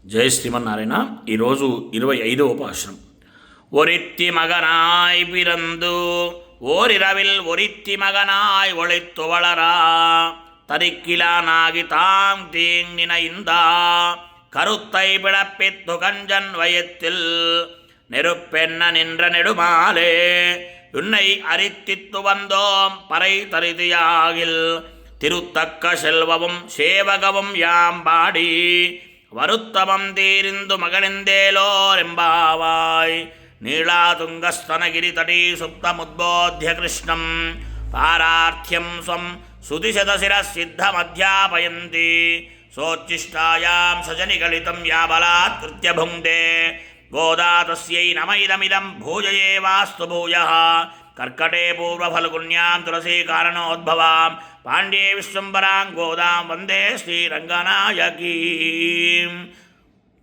జయ శ్రీమన్నారాయణ. ఈరోజు 25వ పాశురం. ஒரித்தி மகனாய் பிறந்து ஓரிரவில் ஒரித்தி மகனாய் ஒளித்து வளரா தரிக்கிலானாகி தாம் தீங்கினைந்தா கருத்தை பிழப்பித்து கஞ்சன் வயத்தில் நெருப்பென்ன நின்ற நெடுமாலே உன்னை அரித்தித்து வந்தோம் பறை தரிதியாகில் திருத்தக்க செல்வமும் சேவகமும் யாம் பாடி வருத்தமம் தீரிந்து மகனிந்தேலோரெம்பாவாய் நீளாதுங்கஸ்தனகிரிதடீ சுப்தமுத்போத்ய கிருஷ்ணம் பாரார்த்தியம் ஸ்வம் சுதிசதசிரசித்தமத்யாபயந்தி சோச்சிஷ்டாயாம் சஜனிகலிதம் யாபலாத்கிருத்ய புங்க்தே கோதா தஸ்யை நம இதமிதம் பூஜயே வாஸ்து பூயः கர்க்கடே பூர்வஃபல்குண்யாம் துளசீகாரணோद्भवां பாண்ட்யே விஸ்வம்பராं கோதாம் வந்தே ஸ்ரீரங்கநாயகீ.